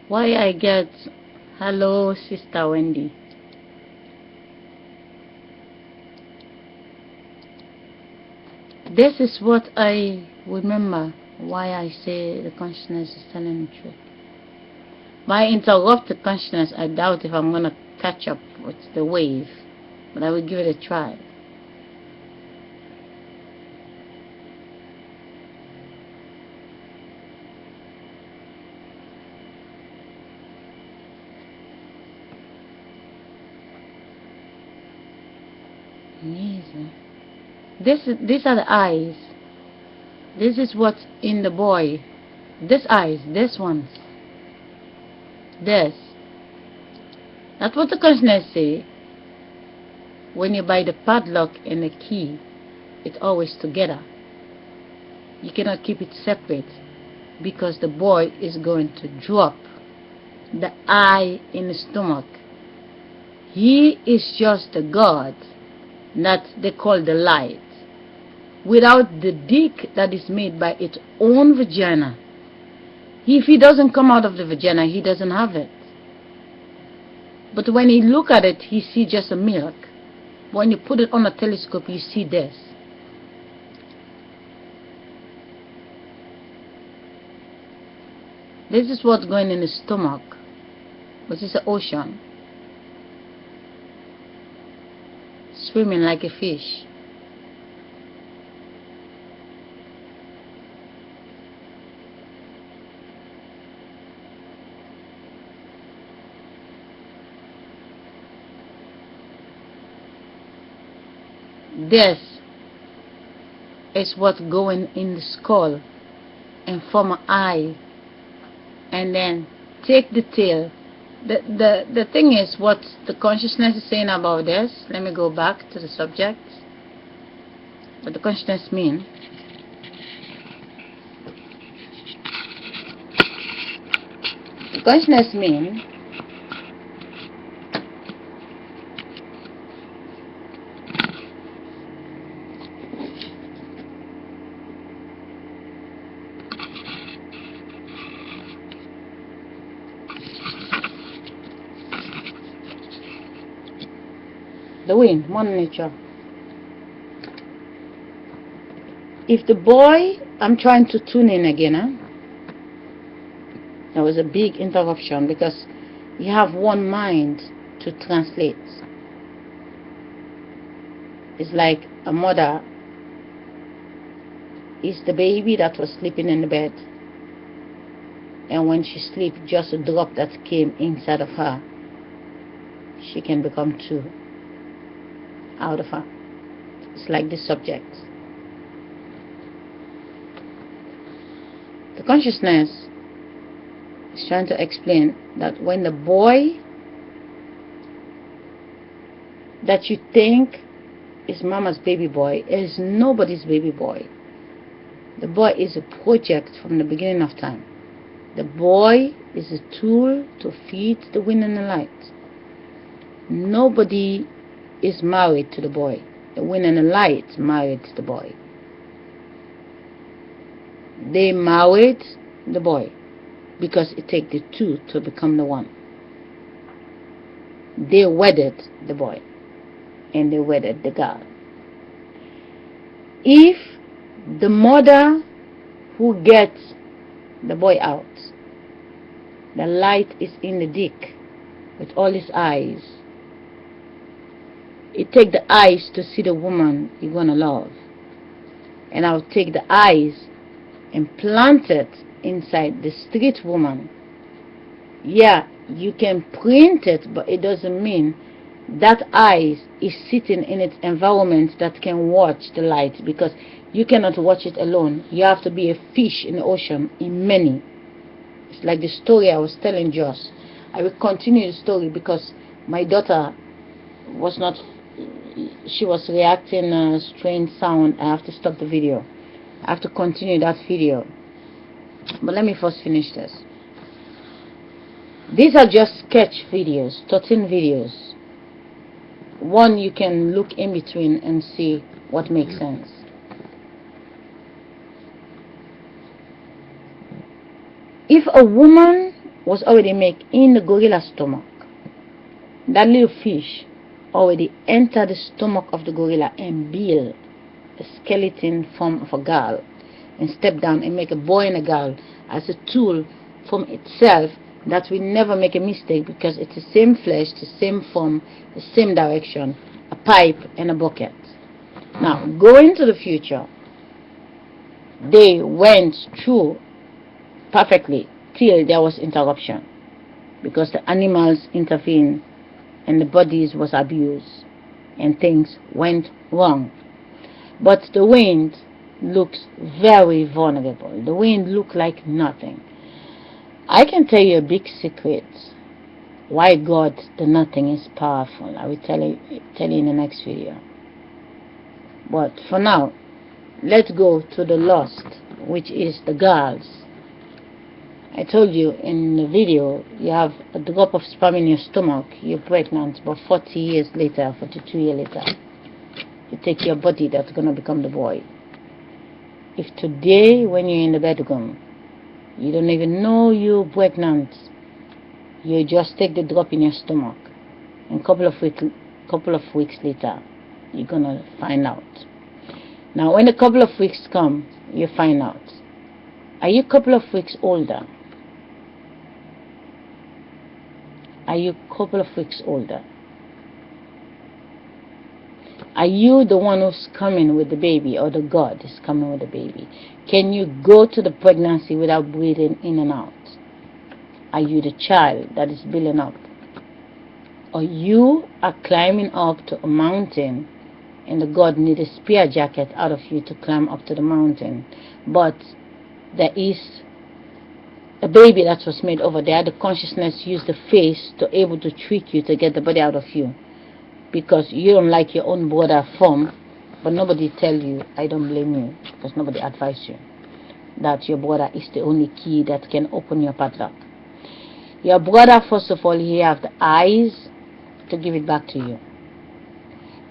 Why I get hello Sister Wendy? This is what I remember why I say the consciousness is telling the truth. By interrupt the consciousness, I doubt if I'm gonna catch up with the wave, but I will give it a try. Amazing. These are the eyes. This is what's in the boy. This eyes, this ones. This. That's what the consciousness say. When you buy the padlock and the key, it's always together. You cannot keep it separate because the boy is going to drop the eye in the stomach. He is just a God that they call the light. Without the dick that is made by its own vagina, if he doesn't come out of the vagina, he doesn't have it. But when he look at it, he see just a milk. When you put it on a telescope, you see this. This is what's going in the stomach, which is the ocean. Swimming like a fish. This is what's going in the skull and form an eye, and then take the tail. The thing is, what the consciousness is saying about this, let me go back to the subject. What the consciousness mean? The consciousness mean the wind, Mother Nature. If the boy, I'm trying to tune in again, huh? There was a big interruption because you have one mind to translate. It's like a mother is the baby that was sleeping in the bed, and when she sleeps, just a drop that came inside of her, she can become two out of her. It's like this subject. The consciousness is trying to explain that when the boy that you think is mama's baby boy is nobody's baby boy. The boy is a project from the beginning of time. The boy is a tool to feed the wind and the light. Nobody is married to the boy. The wind and the light married the boy. They married the boy because it takes the two to become the one. They wedded the boy and they wedded the God. If the mother who gets the boy out, the light is in the dick with all his eyes. It takes the eyes to see the woman you're gonna love, and I'll take the eyes and plant it inside the street woman. Yeah, you can print it, but it doesn't mean that eyes is sitting in its environment that can watch the light, because you cannot watch it alone. You have to be a fish in the ocean in many. It's like the story I was telling Joss. I will continue the story because my daughter was not, she was reacting a strange sound. I have to stop the video. I have to continue that video, but let me first finish this. These are just sketch videos, 13 videos. One you can look in between and see what makes sense. If a woman was already made in the gorilla stomach. That little fish already entered the stomach of the gorilla and built a skeleton form of a girl and step down and make a boy and a girl as a tool from itself, that will never make a mistake because it's the same flesh, the same form, the same direction, a pipe and a bucket. Now, going to the future, they went through perfectly till there was interruption because the animals intervened and the bodies was abused and things went wrong. But the wind looks very vulnerable. The wind look like nothing. I can tell you a big secret why God the nothing is powerful. I will tell you in the next video. But for now, let's go to the lost, which is the girls. I told you in the video, you have a drop of sperm in your stomach, you're pregnant, but 40 years later, 42 years later, you take your body that's going to become the boy. If today, when you're in the bedroom, you don't even know you're pregnant, you just take the drop in your stomach, and couple of weeks later, you're going to find out. Now, when a couple of weeks come, you find out. Are you a couple of weeks older? Are you a couple of weeks older? Are you the one who's coming with the baby, or the God is coming with the baby? Can you go to the pregnancy without breathing in and out? Are you the child that is building up? Or you are climbing up to a mountain and the God needs a spear jacket out of you to climb up to the mountain, but there is a baby that was made over there. The consciousness used the face to able to trick you to get the body out of you because you don't like your own brother form, but nobody tell you. I don't blame you because nobody advised you that your brother is the only key that can open your padlock. Your brother, first of all, he have the eyes to give it back to you.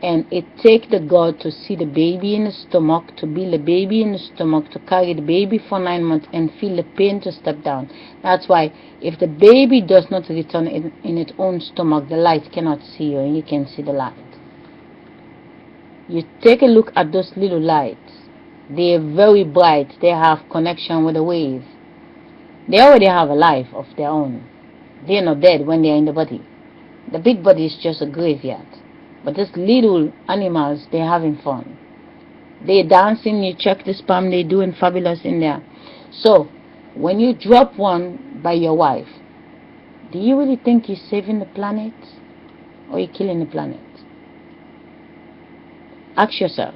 And it takes the God to see the baby in the stomach, to build the baby in the stomach, to carry the baby for 9 months and feel the pain to step down. That's why if the baby does not return in its own stomach, the light cannot see you and you can see the light. You take a look at those little lights. They are very bright. They have connection with the wave. They already have a life of their own. They are not dead when they are in the body. The big body is just a graveyard. But these little animals, they're having fun. They're dancing, you check the sperm, they're doing fabulous in there. So, when you drop one by your wife, do you really think you're saving the planet? Or you're killing the planet? Ask yourself.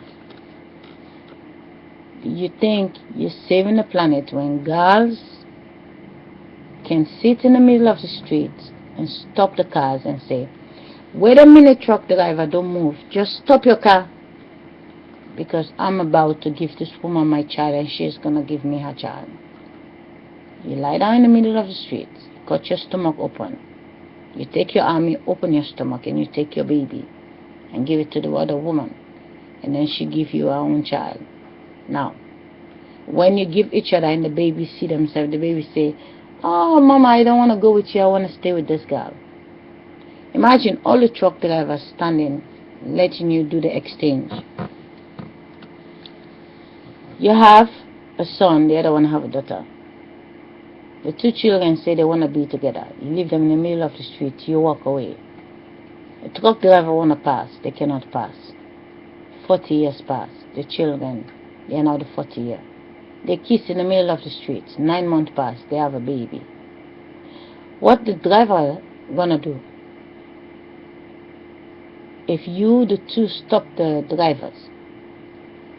Do you think you're saving the planet when girls can sit in the middle of the street and stop the cars and say, wait a minute, truck driver, don't move. Just stop your car. Because I'm about to give this woman my child and she's going to give me her child. You lie down in the middle of the street, cut your stomach open. You take your arm, you open your stomach and you take your baby and give it to the other woman. And then she give you her own child. Now, when you give each other and the baby see themselves, the baby say, oh, mama, I don't want to go with you. I want to stay with this girl. Imagine all the truck drivers standing, letting you do the exchange. You have a son, the other one have a daughter. The two children say they want to be together. You leave them in the middle of the street, you walk away. The truck driver want to pass, they cannot pass. 40 years pass, the children, they are now the 40 year. They kiss in the middle of the street, 9 months pass, they have a baby. What the driver gonna do? If you, the two, stop the drivers,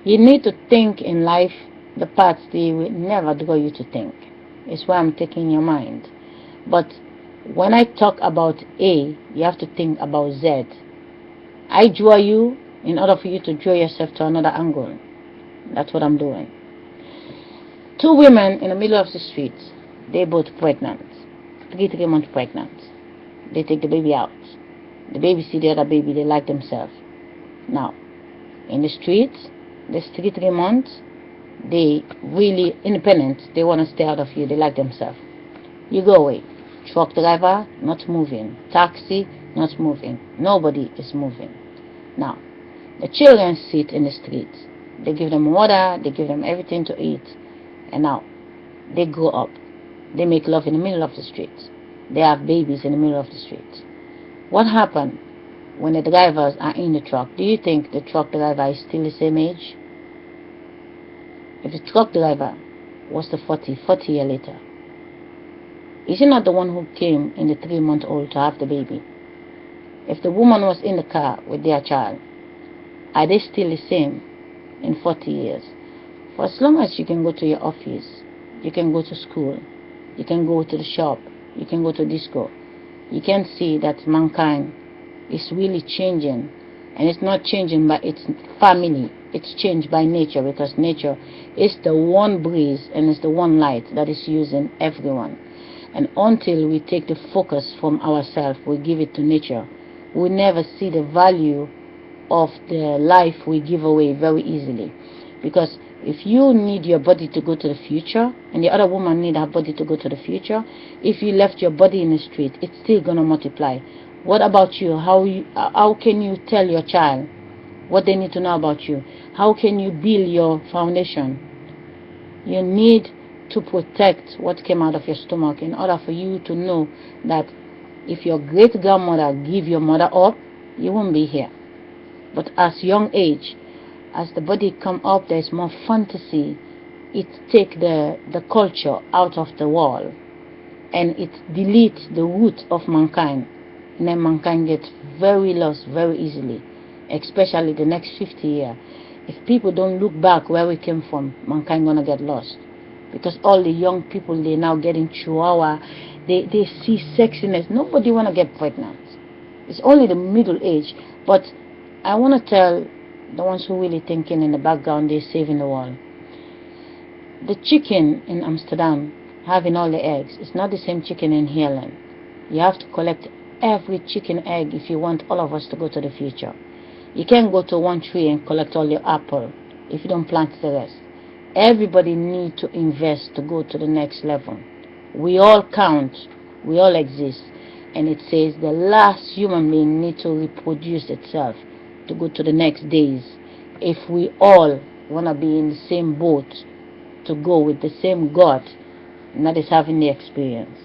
you need to think in life the paths they will never draw you to think. It's why I'm taking your mind. But when I talk about A, you have to think about Z. I draw you in order for you to draw yourself to another angle. That's what I'm doing. Two women in the middle of the street, they both pregnant, 3 months pregnant. They take the baby out. The baby see the other baby, they like themselves. Now, in the streets, this 3 months, they really independent. They want to stay out of you. They like themselves. You go away. Truck driver, not moving. Taxi, not moving. Nobody is moving. Now, the children sit in the streets. They give them water, they give them everything to eat. And now, they grow up. They make love in the middle of the street. They have babies in the middle of the street. What happened when the drivers are in the truck? Do you think the truck driver is still the same age? If the truck driver was the 40 years later, is he not the one who came in the 3-month-old to have the baby? If the woman was in the car with their child, are they still the same in 40 years? For as long as you can go to your office, you can go to school, you can go to the shop, you can go to disco, you can see that mankind is really changing. And it's not changing by its family, it's changed by nature, because nature is the one breeze and it's the one light that is using everyone. And until we take the focus from ourselves, we give it to nature, we never see the value of the life we give away very easily. Because if you need your body to go to the future and the other woman need her body to go to the future, if you left your body in the street, it's still gonna multiply. What about you? How can you tell your child what they need to know about you? How can you build your foundation? You need to protect what came out of your stomach in order for you to know that if your great grandmother gave your mother up, you won't be here. But as young age, as the body come up, there's more fantasy. It take the culture out of the wall, and it deletes the root of mankind. And then mankind gets very lost very easily, especially the next 50 years. If people don't look back where we came from, mankind gonna get lost. Because all the young people, they now getting chihuahua, they see sexiness. Nobody wanna get pregnant. It's only the middle age. But I wanna tell the ones who really thinking in the background they're saving the world. The chicken in Amsterdam having all the eggs, it's not the same chicken in Ireland. You have to collect every chicken egg if you want all of us to go to the future. You can't go to one tree and collect all your apple if you don't plant the rest. Everybody need to invest to go to the next level. We all count, we all exist, and it says the last human being need to reproduce itself to go to the next days. If we all want to be in the same boat to go with the same God, and that is having the experience.